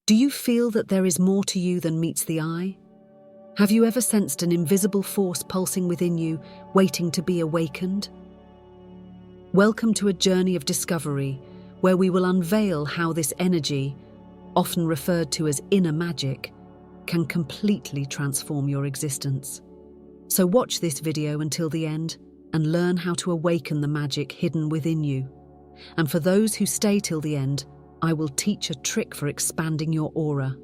Do you feel that there is more to you than meets the eye? Have you ever sensed an invisible force pulsing within you, waiting to be awakened? Welcome to a journey of discovery, where we will unveil how this energy, often referred to as inner magic, can completely transform your existence. So watch this video until the end and learn how to awaken the magic hidden within you. And for those who stay till the end, I will teach a trick for expanding your aura.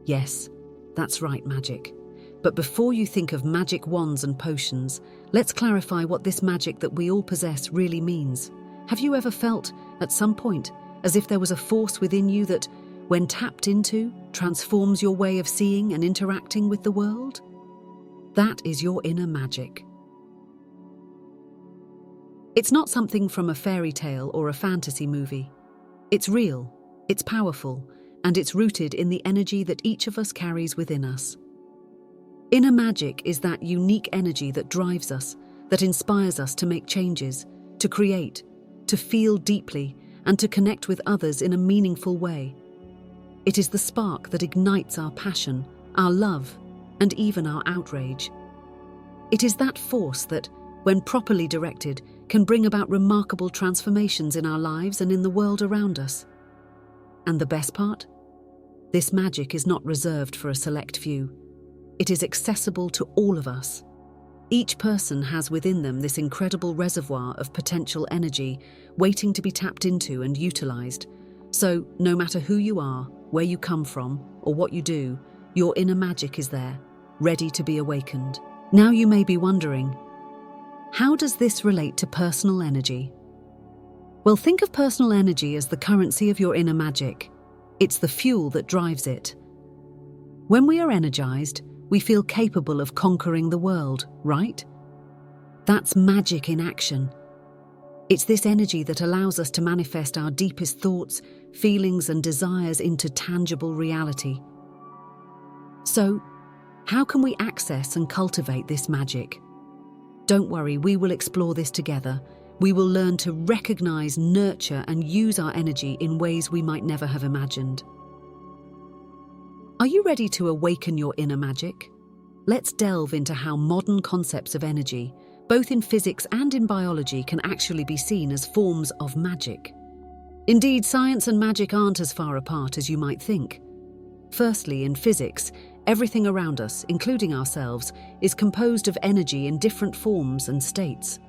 Yes, that's right, magic. But before you think of magic wands and potions, let's clarify what this magic that we all possess really means. Have you ever felt, at some point, as if there was a force within you that, when tapped into, transforms your way of seeing and interacting with the world? That is your inner magic. It's not something from a fairy tale or a fantasy movie. It's real, it's powerful, and it's rooted in the energy that each of us carries within us. Inner magic is that unique energy that drives us, that inspires us to make changes, to create, to feel deeply, and to connect with others in a meaningful way. It is the spark that ignites our passion, our love, and even our outrage. It is that force that, when properly directed, can bring about remarkable transformations in our lives and in the world around us. And the best part? This magic is not reserved for a select few. It is accessible to all of us. Each person has within them this incredible reservoir of potential energy waiting to be tapped into and utilized. So, no matter who you are, where you come from, or what you do, your inner magic is there, ready to be awakened. Now you may be wondering, how does this relate to personal energy? Well, think of personal energy as the currency of your inner magic. It's the fuel that drives it. When we are energized, we feel capable of conquering the world, right? That's magic in action. It's this energy that allows us to manifest our deepest thoughts, feelings, and desires into tangible reality. So, how can we access and cultivate this magic? Don't worry, we will explore this together. We will learn to recognize, nurture, and use our energy in ways we might never have imagined. Are you ready to awaken your inner magic? Let's delve into how modern concepts of energy, both in physics and in biology, can actually be seen as forms of magic. Indeed, science and magic aren't as far apart as you might think. Firstly, in physics, everything around us, including ourselves, is composed of energy in different forms and states.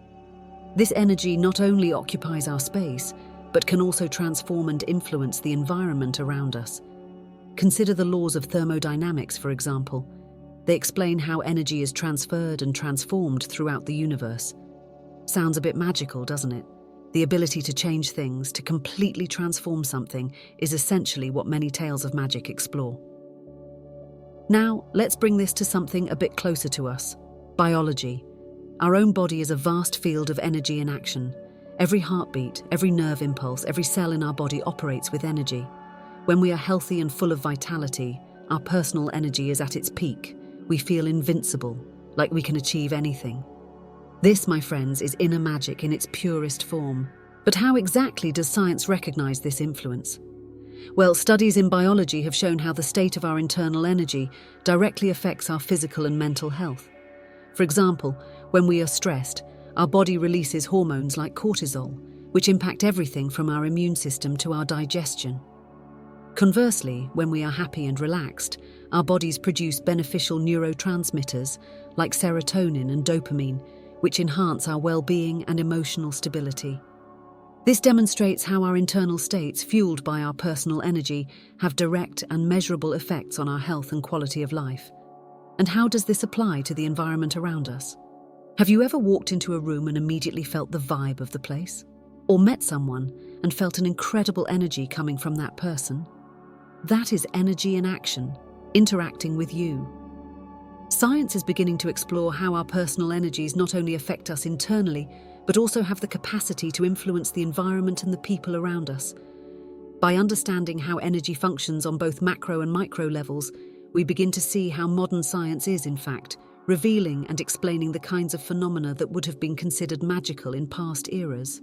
This energy not only occupies our space, but can also transform and influence the environment around us. Consider the laws of thermodynamics, for example. They explain how energy is transferred and transformed throughout the universe. Sounds a bit magical, doesn't it? The ability to change things, to completely transform something, is essentially what many tales of magic explore. Now, let's bring this to something a bit closer to us: biology. Our own body is a vast field of energy in action. Every heartbeat, every nerve impulse, every cell in our body operates with energy. When we are healthy and full of vitality, our personal energy is at its peak. We feel invincible, like we can achieve anything. This, my friends, is inner magic in its purest form. But how exactly does science recognize this influence? Well, studies in biology have shown how the state of our internal energy directly affects our physical and mental health. For example, when we are stressed, our body releases hormones like cortisol, which impact everything from our immune system to our digestion. Conversely, when we are happy and relaxed, our bodies produce beneficial neurotransmitters like serotonin and dopamine, which enhance our well-being and emotional stability. This demonstrates how our internal states, fueled by our personal energy, have direct and measurable effects on our health and quality of life. And how does this apply to the environment around us? Have you ever walked into a room and immediately felt the vibe of the place? Or met someone and felt an incredible energy coming from that person? That is energy in action, interacting with you. Science is beginning to explore how our personal energies not only affect us internally, but also have the capacity to influence the environment and the people around us. By understanding how energy functions on both macro and micro levels, we begin to see how modern science is, in fact, revealing and explaining the kinds of phenomena that would have been considered magical in past eras.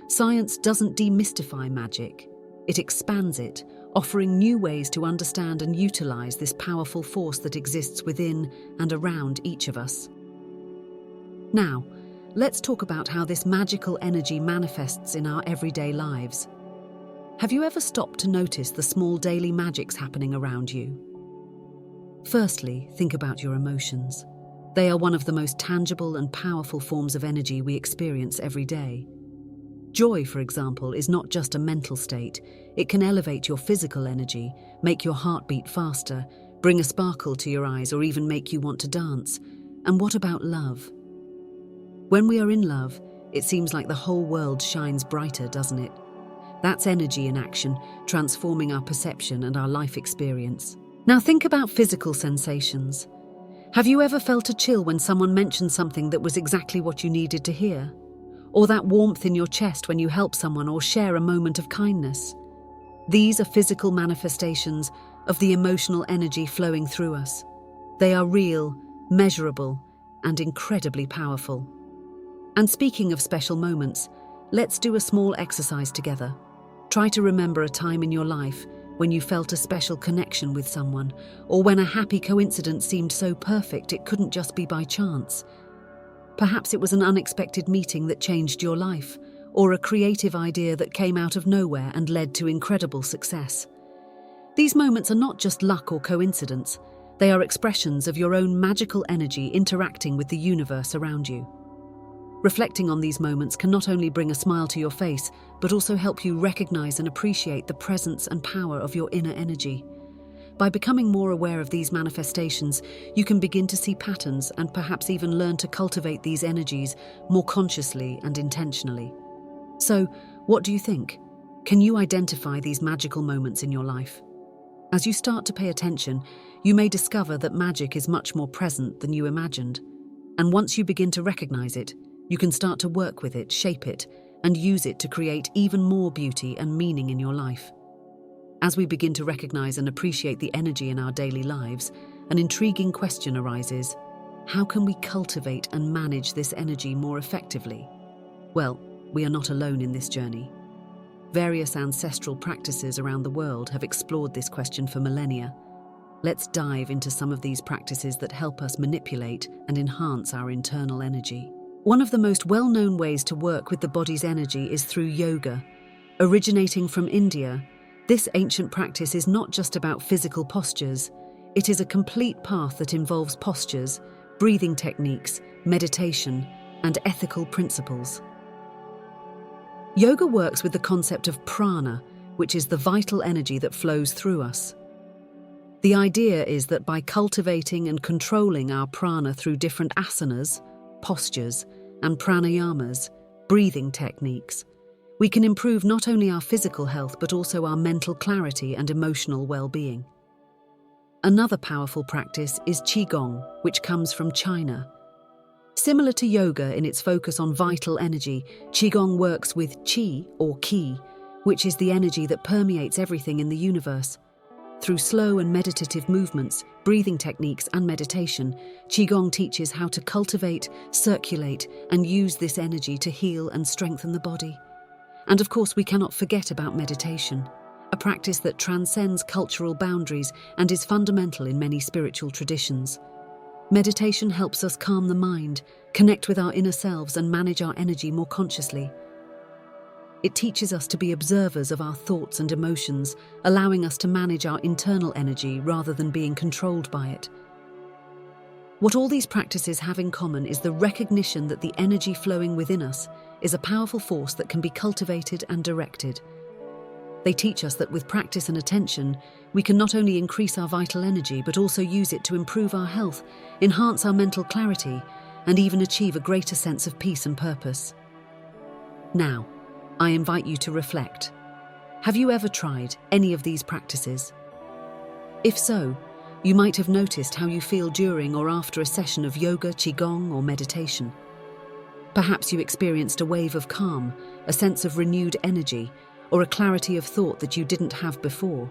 Science doesn't demystify magic. It expands it, offering new ways to understand and utilize this powerful force that exists within and around each of us. Now, let's talk about how this magical energy manifests in our everyday lives. Have you ever stopped to notice the small daily magics happening around you? Firstly, think about your emotions. They are one of the most tangible and powerful forms of energy we experience every day. Joy, for example, is not just a mental state. It can elevate your physical energy, make your heart beat faster, bring a sparkle to your eyes, or even make you want to dance. And what about love? When we are in love, it seems like the whole world shines brighter, doesn't it? That's energy in action, transforming our perception and our life experience. Now think about physical sensations. Have you ever felt a chill when someone mentioned something that was exactly what you needed to hear? Or that warmth in your chest when you help someone or share a moment of kindness? These are physical manifestations of the emotional energy flowing through us. They are real, measurable, and incredibly powerful. And speaking of special moments, let's do a small exercise together. Try to remember a time in your life when you felt a special connection with someone, or when a happy coincidence seemed so perfect it couldn't just be by chance. Perhaps it was an unexpected meeting that changed your life, or a creative idea that came out of nowhere and led to incredible success. These moments are not just luck or coincidence, they are expressions of your own magical energy interacting with the universe around you. Reflecting on these moments can not only bring a smile to your face, but also help you recognize and appreciate the presence and power of your inner energy. By becoming more aware of these manifestations, you can begin to see patterns and perhaps even learn to cultivate these energies more consciously and intentionally. So, what do you think? Can you identify these magical moments in your life? As you start to pay attention, you may discover that magic is much more present than you imagined. And once you begin to recognize it, you can start to work with it, shape it, and use it to create even more beauty and meaning in your life. As we begin to recognize and appreciate the energy in our daily lives, an intriguing question arises: how can we cultivate and manage this energy more effectively? Well, we are not alone in this journey. Various ancestral practices around the world have explored this question for millennia. Let's dive into some of these practices that help us manipulate and enhance our internal energy. One of the most well-known ways to work with the body's energy is through yoga. Originating from India, this ancient practice is not just about physical postures. It is a complete path that involves postures, breathing techniques, meditation, and ethical principles. Yoga works with the concept of prana, which is the vital energy that flows through us. The idea is that by cultivating and controlling our prana through different asanas, postures, and pranayamas, breathing techniques, we can improve not only our physical health but also our mental clarity and emotional well-being. Another powerful practice is Qigong, which comes from China. Similar to yoga in its focus on vital energy, Qigong works with qi or qi, which is the energy that permeates everything in the universe. Through slow and meditative movements, breathing techniques, and meditation, Qigong teaches how to cultivate, circulate, and use this energy to heal and strengthen the body. And of course, we cannot forget about meditation, a practice that transcends cultural boundaries and is fundamental in many spiritual traditions. Meditation helps us calm the mind, connect with our inner selves, and manage our energy more consciously. It teaches us to be observers of our thoughts and emotions, allowing us to manage our internal energy rather than being controlled by it. What all these practices have in common is the recognition that the energy flowing within us is a powerful force that can be cultivated and directed. They teach us that with practice and attention, we can not only increase our vital energy but also use it to improve our health, enhance our mental clarity, and even achieve a greater sense of peace and purpose. Now, I invite you to reflect. Have you ever tried any of these practices? If so, you might have noticed how you feel during or after a session of yoga, qigong, or meditation. Perhaps you experienced a wave of calm, a sense of renewed energy, or a clarity of thought that you didn't have before.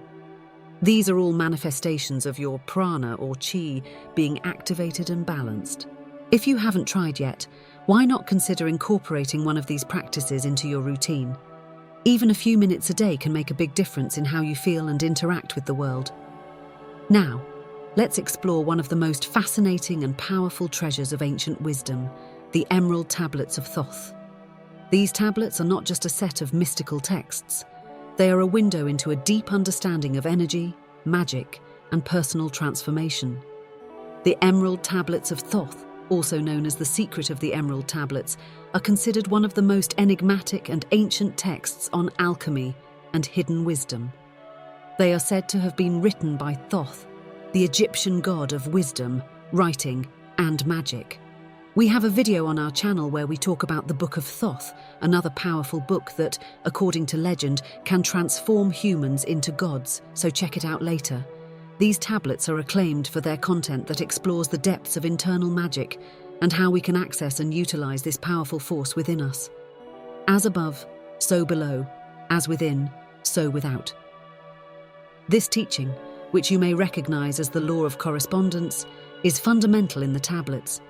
These are all manifestations of your prana or qi being activated and balanced. If you haven't tried yet, why not consider incorporating one of these practices into your routine? Even a few minutes a day can make a big difference in how you feel and interact with the world. Now, let's explore one of the most fascinating and powerful treasures of ancient wisdom, the Emerald Tablets of Thoth. These tablets are not just a set of mystical texts. They are a window into a deep understanding of energy, magic, and personal transformation. The Emerald Tablets of Thoth, also known as the Secret of the Emerald Tablets, are considered one of the most enigmatic and ancient texts on alchemy and hidden wisdom. They are said to have been written by Thoth, the Egyptian god of wisdom, writing, and magic. We have a video on our channel where we talk about the Book of Thoth, another powerful book that, according to legend, can transform humans into gods, so check it out later. These tablets are acclaimed for their content that explores the depths of internal magic and how we can access and utilize this powerful force within us. As above, so below, as within, so without. This teaching, which you may recognize as the law of correspondence, is fundamental in the tablets.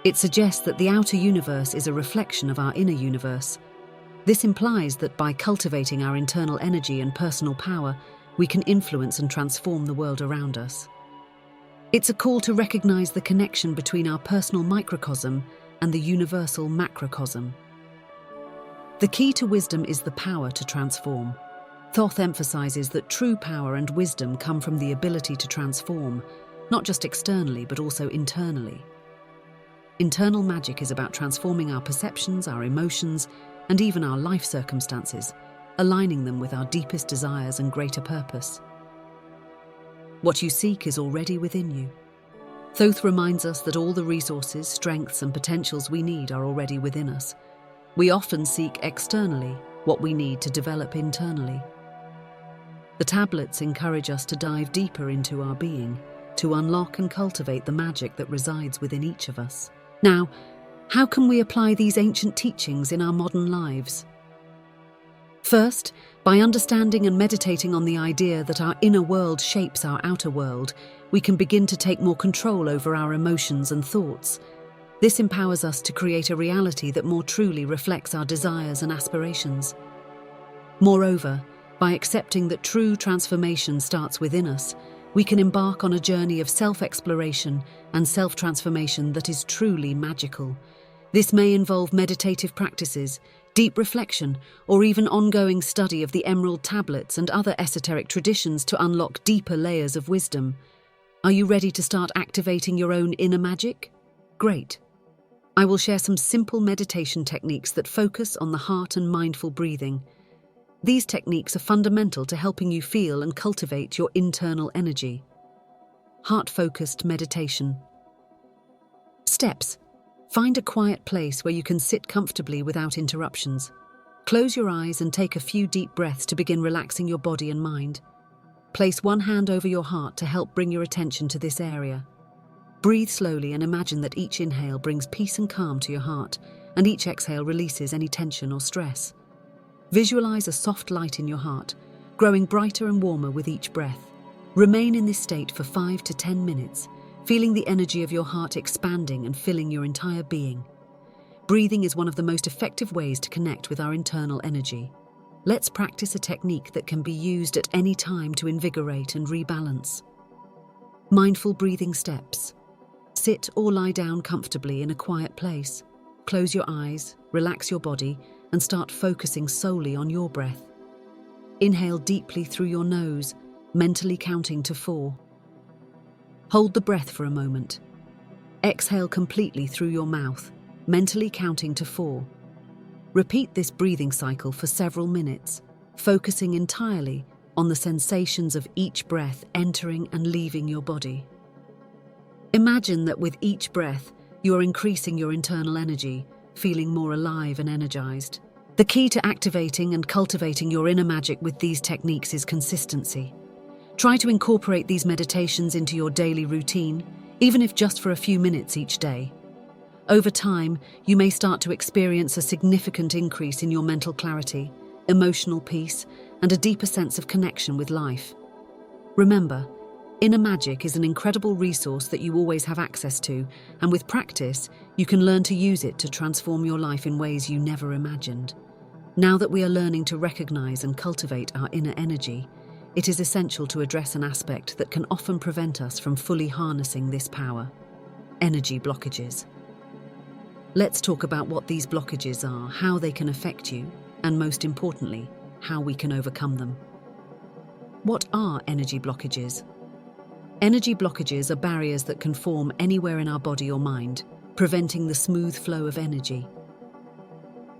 It suggests that the outer universe is a reflection of our inner universe. This implies that by cultivating our internal energy and personal power, we can influence and transform the world around us. It's a call to recognize the connection between our personal microcosm and the universal macrocosm. The key to wisdom is the power to transform. Thoth emphasizes that true power and wisdom come from the ability to transform, not just externally but also internally. Internal magic is about transforming our perceptions, our emotions, and even our life circumstances, aligning them with our deepest desires and greater purpose. What you seek is already within you. Thoth reminds us that all the resources, strengths, and potentials we need are already within us. We often seek externally what we need to develop internally. The tablets encourage us to dive deeper into our being, to unlock and cultivate the magic that resides within each of us. Now, how can we apply these ancient teachings in our modern lives? First, by understanding and meditating on the idea that our inner world shapes our outer world, we can begin to take more control over our emotions and thoughts. This empowers us to create a reality that more truly reflects our desires and aspirations. Moreover, by accepting that true transformation starts within us, we can embark on a journey of self-exploration and self-transformation that is truly magical. This may involve meditative practices, deep reflection, or even ongoing study of the Emerald Tablets and other esoteric traditions to unlock deeper layers of wisdom. Are you ready to start activating your own inner magic? Great. I will share some simple meditation techniques that focus on the heart and mindful breathing. These techniques are fundamental to helping you feel and cultivate your internal energy. Heart-focused meditation. Steps. Find a quiet place where you can sit comfortably without interruptions. Close your eyes and take a few deep breaths to begin relaxing your body and mind. Place one hand over your heart to help bring your attention to this area. Breathe slowly and imagine that each inhale brings peace and calm to your heart, and each exhale releases any tension or stress. Visualize a soft light in your heart, growing brighter and warmer with each breath. Remain in this state for 5 to 10 minutes, feeling the energy of your heart expanding and filling your entire being. Breathing is one of the most effective ways to connect with our internal energy. Let's practice a technique that can be used at any time to invigorate and rebalance. Mindful breathing steps. Sit or lie down comfortably in a quiet place. Close your eyes, relax your body, and start focusing solely on your breath. Inhale deeply through your nose, mentally counting to 4. Hold the breath for a moment. Exhale completely through your mouth, mentally counting to 4. Repeat this breathing cycle for several minutes, focusing entirely on the sensations of each breath entering and leaving your body. Imagine that with each breath, you are increasing your internal energy, feeling more alive and energized. The key to activating and cultivating your inner magic with these techniques is consistency. Try to incorporate these meditations into your daily routine, even if just for a few minutes each day. Over time, you may start to experience a significant increase in your mental clarity, emotional peace, and a deeper sense of connection with life. Remember, inner magic is an incredible resource that you always have access to, and with practice, you can learn to use it to transform your life in ways you never imagined. Now that we are learning to recognize and cultivate our inner energy, it is essential to address an aspect that can often prevent us from fully harnessing this power: energy blockages. Let's talk about what these blockages are, how they can affect you, and most importantly, how we can overcome them. What are energy blockages? Energy blockages are barriers that can form anywhere in our body or mind, preventing the smooth flow of energy.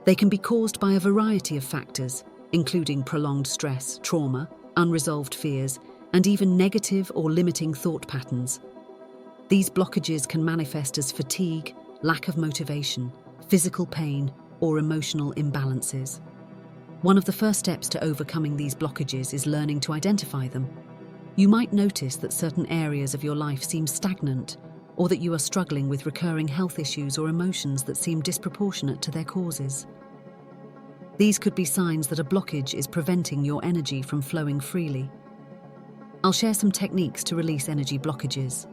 They can be caused by a variety of factors, including prolonged stress, trauma, unresolved fears, and even negative or limiting thought patterns. These blockages can manifest as fatigue, lack of motivation, physical pain, or emotional imbalances. One of the first steps to overcoming these blockages is learning to identify them. You might notice that certain areas of your life seem stagnant, or that you are struggling with recurring health issues or emotions that seem disproportionate to their causes. These could be signs that a blockage is preventing your energy from flowing freely. I'll share some techniques to release energy blockages.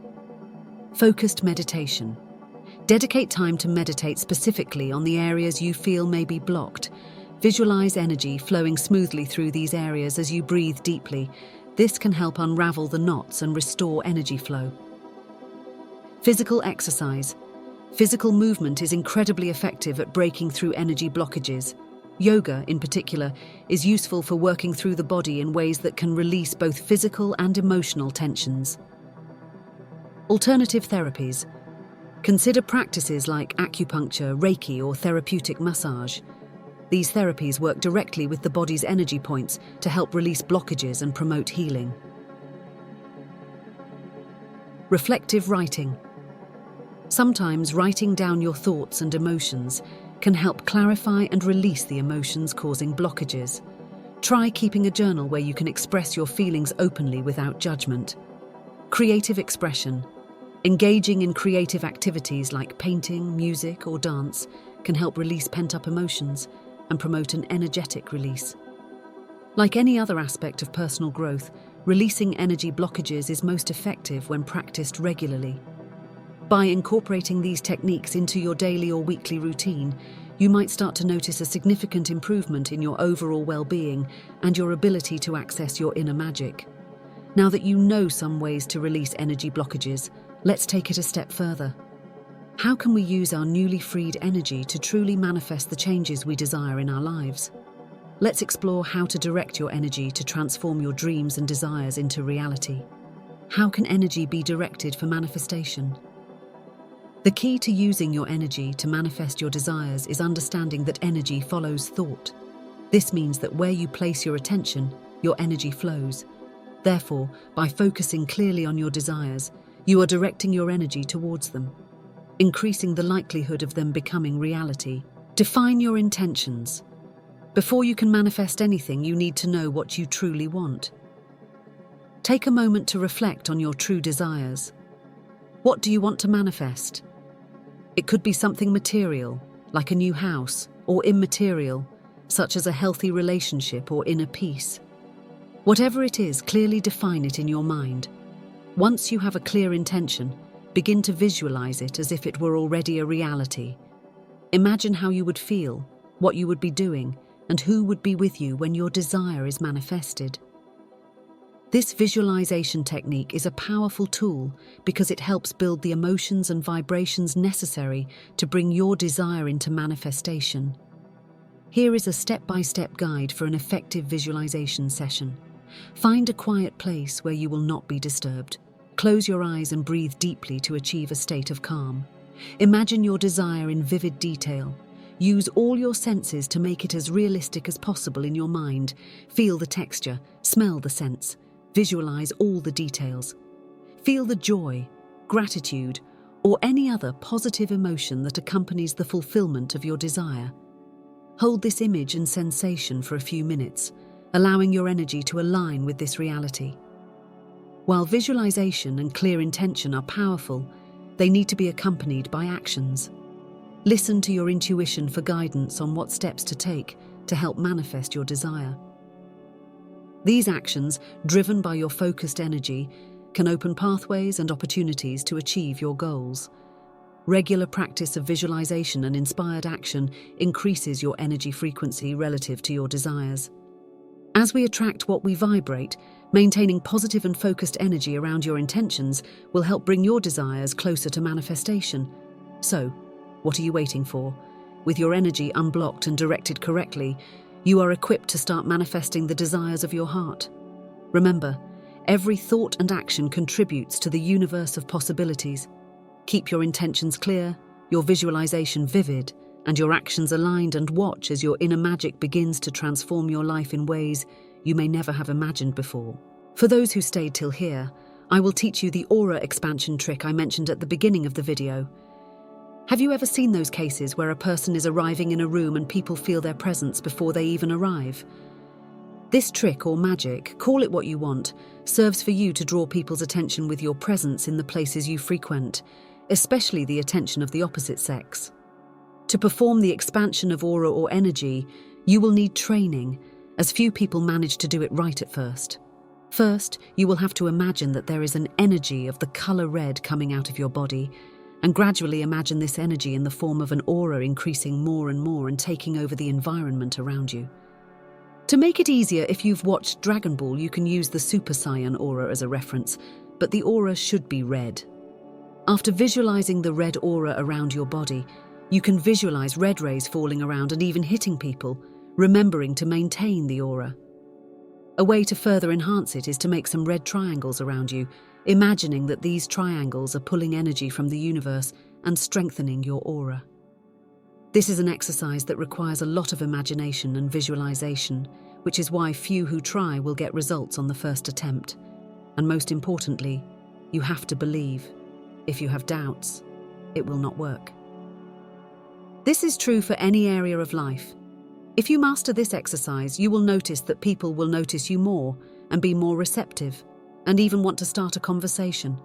Focused meditation. Dedicate time to meditate specifically on the areas you feel may be blocked. Visualize energy flowing smoothly through these areas as you breathe deeply. This can help unravel the knots and restore energy flow. Physical exercise. Physical movement is incredibly effective at breaking through energy blockages. Yoga, in particular, is useful for working through the body in ways that can release both physical and emotional tensions. Alternative therapies. Consider practices like acupuncture, Reiki, or therapeutic massage. These therapies work directly with the body's energy points to help release blockages and promote healing. Reflective writing. Sometimes writing down your thoughts and emotions can help clarify and release the emotions causing blockages. Try keeping a journal where you can express your feelings openly without judgment. Creative expression. Engaging in creative activities like painting, music, or dance can help release pent-up emotions and promote an energetic release. Like any other aspect of personal growth, releasing energy blockages is most effective when practiced regularly. By incorporating these techniques into your daily or weekly routine, you might start to notice a significant improvement in your overall well-being and your ability to access your inner magic. Now that you know some ways to release energy blockages, let's take it a step further. How can we use our newly freed energy to truly manifest the changes we desire in our lives? Let's explore how to direct your energy to transform your dreams and desires into reality. How can energy be directed for manifestation? The key to using your energy to manifest your desires is understanding that energy follows thought. This means that where you place your attention, your energy flows. Therefore, by focusing clearly on your desires, you are directing your energy towards them, increasing the likelihood of them becoming reality. Define your intentions. Before you can manifest anything, you need to know what you truly want. Take a moment to reflect on your true desires. What do you want to manifest? It could be something material, like a new house, or immaterial, such as a healthy relationship or inner peace. Whatever it is, clearly define it in your mind. Once you have a clear intention, begin to visualize it as if it were already a reality. Imagine how you would feel, what you would be doing, and who would be with you when your desire is manifested. This visualization technique is a powerful tool because it helps build the emotions and vibrations necessary to bring your desire into manifestation. Here is a step-by-step guide for an effective visualization session. Find a quiet place where you will not be disturbed. Close your eyes and breathe deeply to achieve a state of calm. Imagine your desire in vivid detail. Use all your senses to make it as realistic as possible in your mind. Feel the texture, smell the scents. Visualize all the details. Feel the joy, gratitude, or any other positive emotion that accompanies the fulfillment of your desire. Hold this image and sensation for a few minutes, allowing your energy to align with this reality. While visualization and clear intention are powerful, they need to be accompanied by actions. Listen to your intuition for guidance on what steps to take to help manifest your desire. These actions, driven by your focused energy, can open pathways and opportunities to achieve your goals. Regular practice of visualization and inspired action increases your energy frequency relative to your desires. As we attract what we vibrate, maintaining positive and focused energy around your intentions will help bring your desires closer to manifestation. So, what are you waiting for? With your energy unblocked and directed correctly, you are equipped to start manifesting the desires of your heart. Remember, every thought and action contributes to the universe of possibilities. Keep your intentions clear, your visualization vivid, and your actions aligned, and watch as your inner magic begins to transform your life in ways you may never have imagined before. For those who stayed till here, I will teach you the aura expansion trick I mentioned at the beginning of the video. Have you ever seen those cases where a person is arriving in a room and people feel their presence before they even arrive? This trick or magic, call it what you want, serves for you to draw people's attention with your presence in the places you frequent, especially the attention of the opposite sex. To perform the expansion of aura or energy, you will need training, as few people manage to do it right at first. First, you will have to imagine that there is an energy of the color red coming out of your body, and gradually imagine this energy in the form of an aura increasing more and more and taking over the environment around you. To make it easier, if you've watched Dragon Ball, you can use the Super Saiyan aura as a reference, but the aura should be red. After visualizing the red aura around your body, you can visualize red rays falling around and even hitting people, remembering to maintain the aura. A way to further enhance it is to make some red triangles around you, imagining that these triangles are pulling energy from the universe and strengthening your aura. This is an exercise that requires a lot of imagination and visualization, which is why few who try will get results on the first attempt. And most importantly, you have to believe. If you have doubts, it will not work. This is true for any area of life. If you master this exercise, you will notice that people will notice you more and be more receptive, and even want to start a conversation.